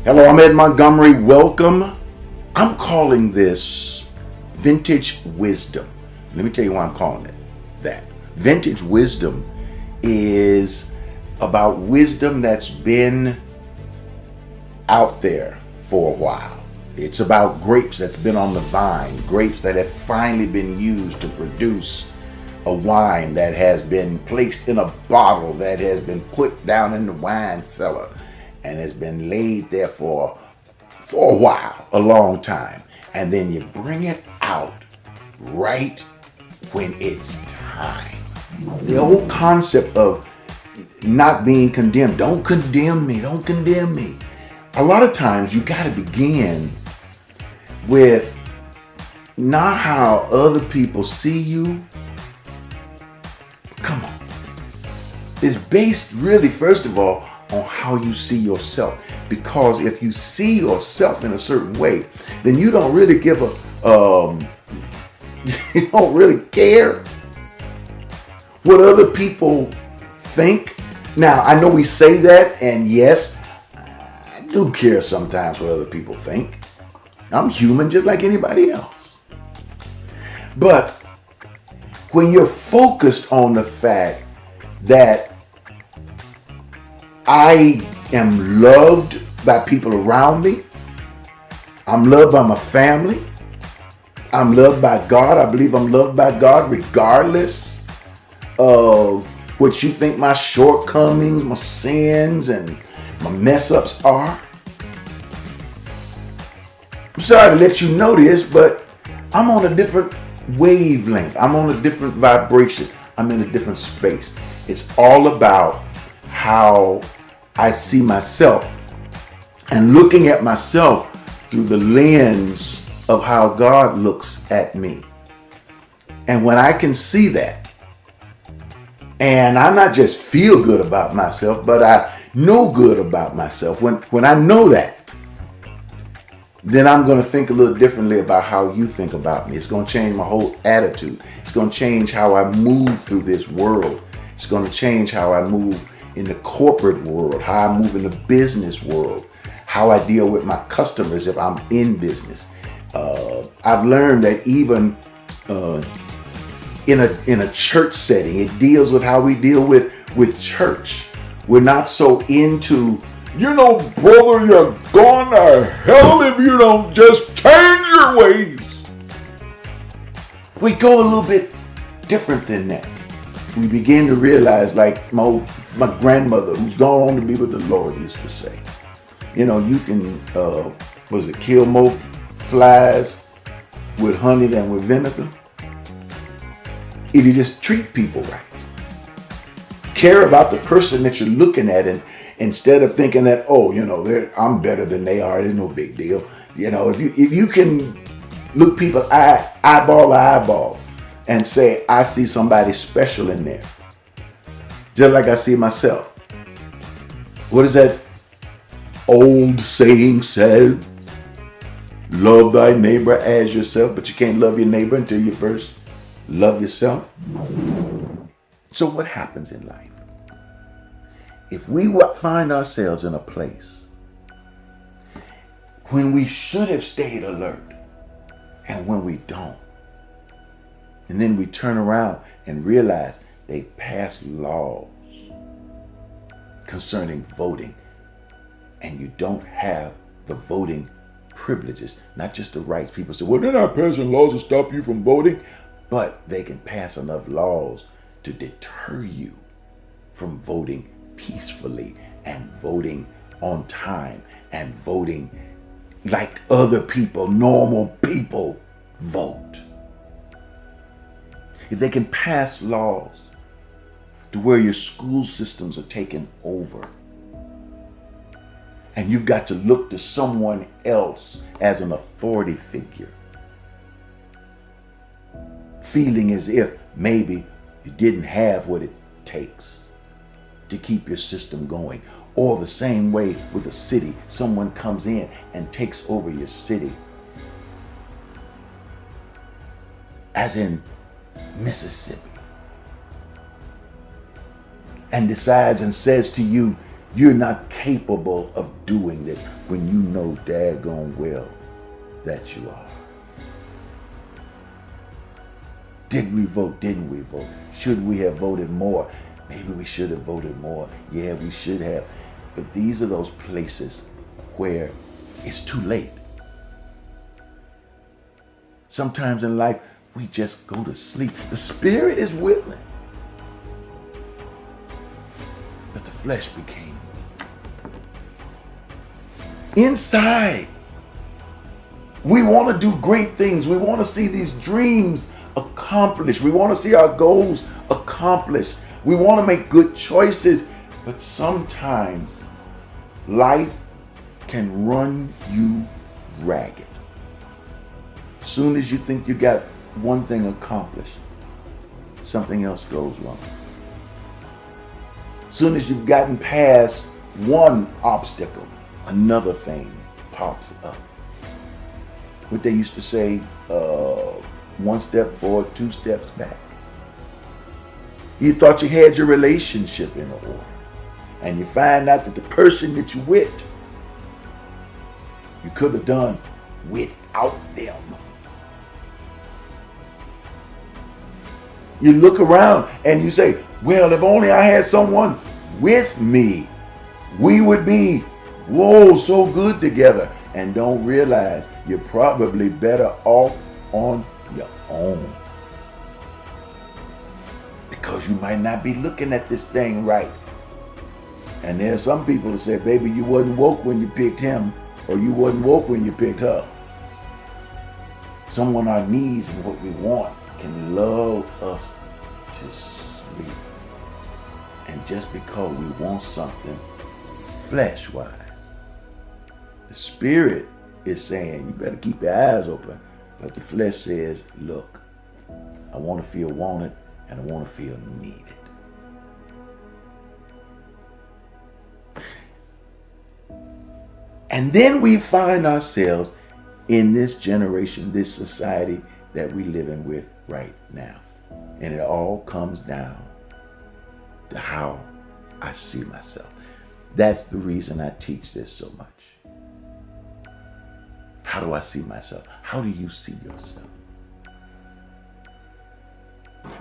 Hello, I'm Ed Montgomery. Welcome. I'm calling this vintage wisdom. Let me tell you why I'm calling it that. Vintage wisdom is about wisdom that's been out there for a while. It's about grapes that's been on the vine, grapes that have finally been used to produce a wine that has been placed in a bottle, that has been put down in the wine cellar and has been laid there for a while, a long time. And then you bring it out right when it's time. The whole concept of not being condemned. Don't condemn me. Don't condemn me. A lot of times you got to begin with not how other people see you. Come on. It's based really, first of all, on how you see yourself. Because if you see yourself in a certain way, then you don't really give you don't really care what other people think. Now, I know we say that, and yes, I do care sometimes what other people think. I'm human just like anybody else. But when you're focused on the fact that I am loved by people around me, I'm loved by my family, I'm loved by God, I believe I'm loved by God regardless of what you think my shortcomings, my sins, and my mess ups are. I'm sorry to let you know this, but I'm on a different wavelength. I'm on a different vibration. I'm in a different space. It's all about how I see myself and looking at myself through the lens of how God looks at me. And when I can see that, and I not just feel good about myself, but I know good about myself. When I know that, then I'm going to think a little differently about how you think about me. It's going to change my whole attitude. It's going to change how I move through this world. It's going to change how I move in the corporate world, how I move in the business world, how I deal with my customers if I'm in business. I've learned that even in a church setting, it deals with how we deal with church. We're not so into, brother, you're going to hell if you don't just change your ways. We go a little bit different than that. We begin to realize, like my grandmother, who's gone on to be with the Lord, used to say, you can, kill more flies with honey than with vinegar? If you just treat people right. Care about the person that you're looking at, and instead of thinking that, I'm better than they are, it's no big deal. If you can look people eyeball to eyeball and say, I see somebody special in there, just like I see myself. What does that old saying say? Love thy neighbor as yourself, but you can't love your neighbor until you first love yourself. So what happens in life? If we find ourselves in a place when we should have stayed alert, and when we don't, and then we turn around and realize they've passed laws concerning voting, and you don't have the voting privileges, not just the rights. People say, well, they're not passing laws to stop you from voting, but they can pass enough laws to deter you from voting peacefully and voting on time and voting like other people, normal people, vote. If they can pass laws to where your school systems are taken over, and you've got to look to someone else as an authority figure, feeling as if maybe you didn't have what it takes to keep your system going. Or the same way with a city, someone comes in and takes over your city. As in Mississippi. And decides and says to you, You're not capable of doing this when you know daggone well that you are. Did we vote? Didn't we vote? Should we have voted more? Maybe we should have voted more. Yeah, we should have. But these are those places where it's too late. Sometimes in life, we just go to sleep. The spirit is willing, but the flesh became weak. Inside, we want to do great things. We want to see these dreams accomplished. We want to see our goals accomplished. We want to make good choices. But sometimes life can run you ragged. As soon as you think you got one thing accomplished, something else goes wrong. As soon as you've gotten past one obstacle, another thing pops up. What they used to say, one step forward, two steps back. You thought you had your relationship in order, and you find out that the person that you with, you could have done without them. You look around and you say, well, if only I had someone with me, we would be, whoa, so good together. And don't realize you're probably better off on your own. Because you might not be looking at this thing right. And there's some people that say, baby, you wasn't woke when you picked him, or you wasn't woke when you picked her. Some on our knees and what we want can lull us to sleep. And just because we want something flesh-wise, the spirit is saying, you better keep your eyes open. But the flesh says, look, I want to feel wanted and I want to feel needed. And then we find ourselves in this generation, this society that we live in with right now. And it all comes down to how I see myself. That's the reason I teach this so much. How do I see myself? How do you see yourself?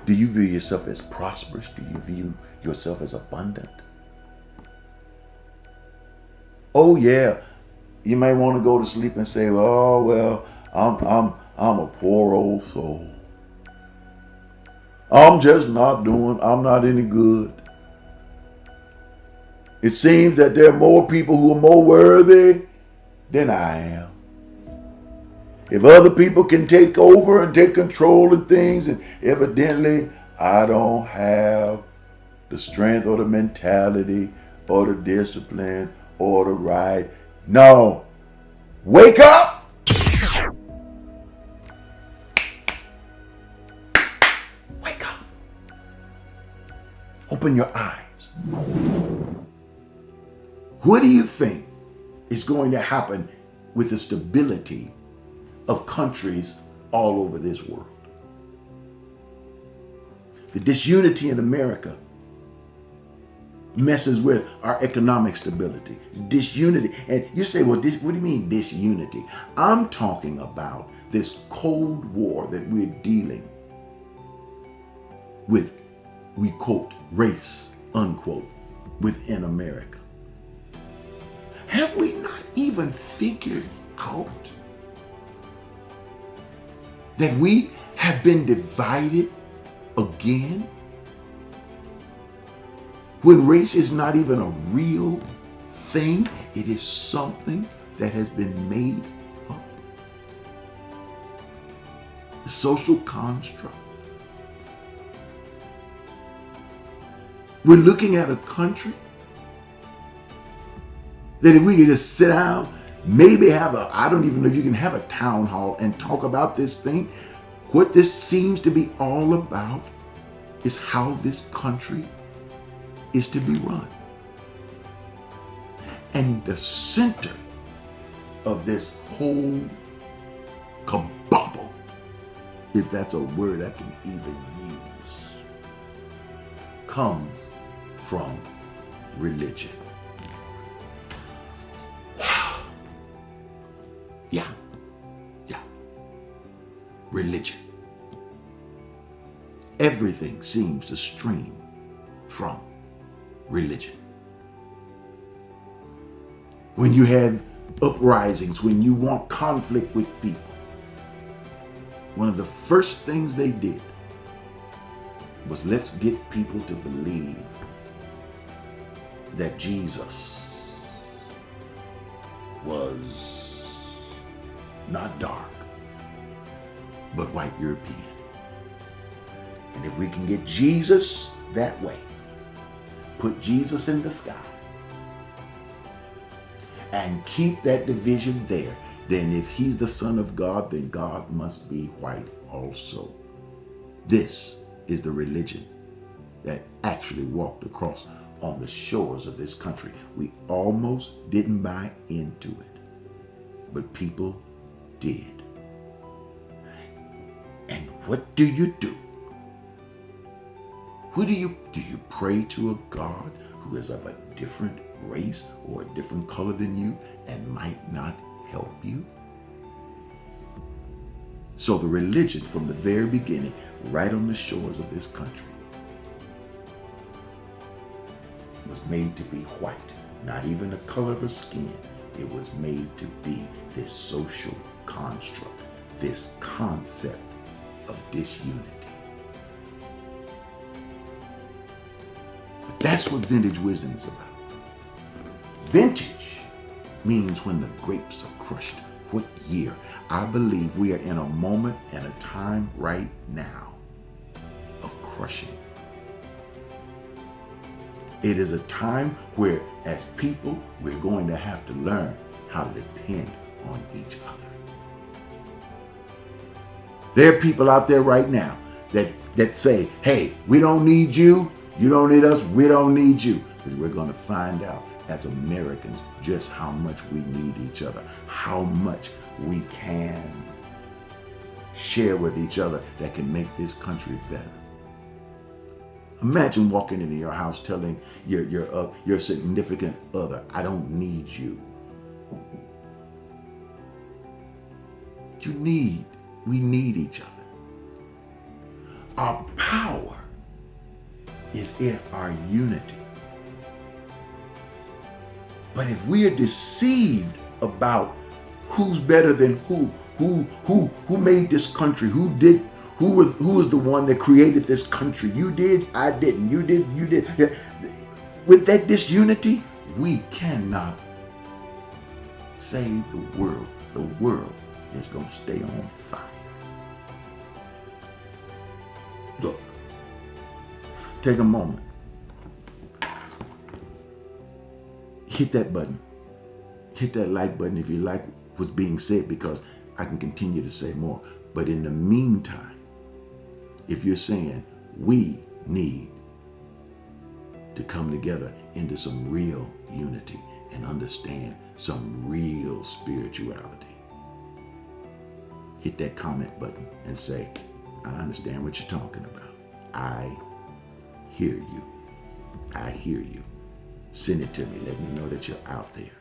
Do you view yourself as prosperous? Do you view yourself as abundant? Oh yeah, you may want to go to sleep and say, oh well, I'm a poor old soul. I'm not any good. It seems that there are more people who are more worthy than I am. If other people can take over and take control of things, and evidently I don't have the strength or the mentality or the discipline or the right. No. Wake up. Wake up. Open your eyes. What do you think is going to happen with the stability of countries all over this world? The disunity in America messes with our economic stability. Disunity. And you say, well, what do you mean disunity? I'm talking about this Cold War that we're dealing with, we quote, race, unquote, within America. Have we not even figured out that we have been divided again? When race is not even a real thing, it is something that has been made up. The social construct. We're looking at a country that if we could just sit down, maybe have I don't even know if you can have a town hall and talk about this thing. What this seems to be all about is how this country is to be run. And the center of this whole kabobble, if that's a word I can even use, comes from religion. religion. Everything seems to stream from religion. When you have uprisings, when you want conflict with people, one of the first things they did was let's get people to believe that Jesus was not dark, but white European. And if we can get Jesus that way, put Jesus in the sky, and keep that division there, then if he's the Son of God, then God must be white also. This is the religion that actually walked across on the shores of this country. We almost didn't buy into it, but people did. And what do you do? Do you pray to a God who is of a different race or a different color than you and might not help you? So the religion from the very beginning, right on the shores of this country, was made to be white, not even the color of her skin. It was made to be this social construct, this concept of disunity. But that's what vintage wisdom is about. Vintage means when the grapes are crushed. What year? I believe we are in a moment and a time right now of crushing. It is a time where, as people, we're going to have to learn how to depend on each other. There are people out there right now that say, hey, we don't need you, you don't need us, we don't need you. But we're going to find out as Americans just how much we need each other, how much we can share with each other that can make this country better. Imagine walking into your house telling your significant other, I don't need you. We need each other. Our power is in our unity. But if we are deceived about who's better than who made this country, who was the one that created this country, you did, I didn't, you did. With that disunity, we cannot save the world. The world is going to stay on fire. Look, take a moment. Hit that button. Hit that like button if you like what's being said, because I can continue to say more. But in the meantime, if you're saying we need to come together into some real unity and understand some real spirituality, hit that comment button and say, I understand what you're talking about. I hear you. I hear you. Send it to me. Let me know that you're out there.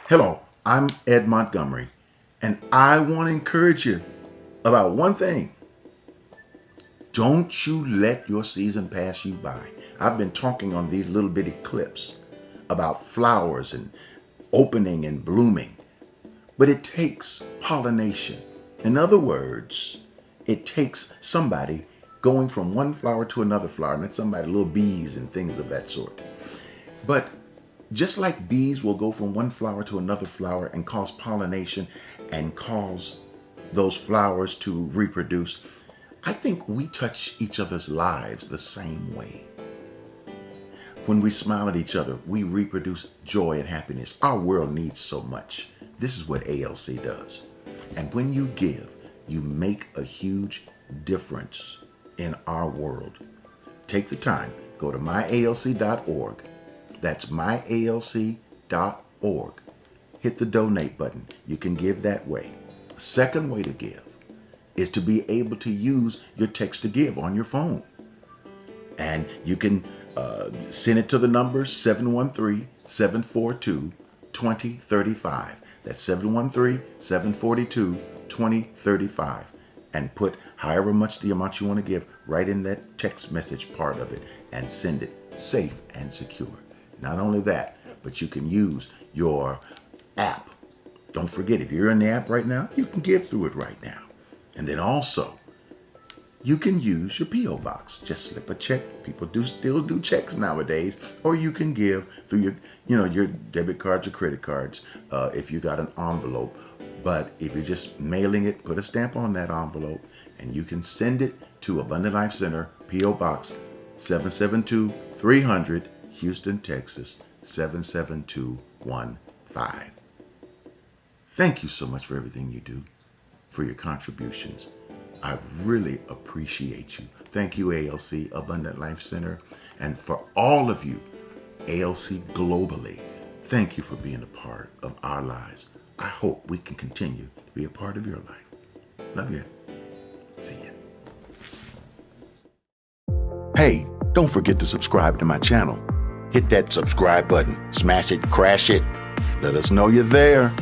Hello, I'm Ed Montgomery, and I want to encourage you about one thing. Don't you let your season pass you by. I've been talking on these little bitty clips about flowers and opening and blooming, but it takes pollination. In other words, it takes somebody going from one flower to another flower, and that's somebody, little bees and things of that sort. But just like bees will go from one flower to another flower and cause pollination and cause those flowers to reproduce, I think we touch each other's lives the same way. When we smile at each other, we reproduce joy and happiness. Our world needs so much. This is what ALC does. And when you give, you make a huge difference in our world. Take the time, go to myalc.org. That's myalc.org. Hit the donate button. You can give that way. A second way to give is to be able to use your text to give on your phone. And you can send it to the number 713-742-4444. 2035. That's 713-742-2035. And put however much the amount you want to give right in that text message part of it and send it safe and secure. Not only that, but you can use your app. Don't forget, if you're in the app right now, you can give through it right now. And then also, you can use your P.O. box. Just slip a check. People still do checks nowadays. Or you can give through your debit cards or credit cards if you got an envelope. But if you're just mailing it, put a stamp on that envelope and you can send it to Abundant Life Center, P.O. Box 772-300, Houston, Texas 77215. Thank you so much for everything you do, for your contributions. I really appreciate you. Thank you, ALC, Abundant Life Center, and for all of you, ALC globally. Thank you for being a part of our lives. I hope we can continue to be a part of your life. Love you. See ya. Hey, don't forget to subscribe to my channel. Hit that subscribe button. Smash it, crash it. Let us know you're there.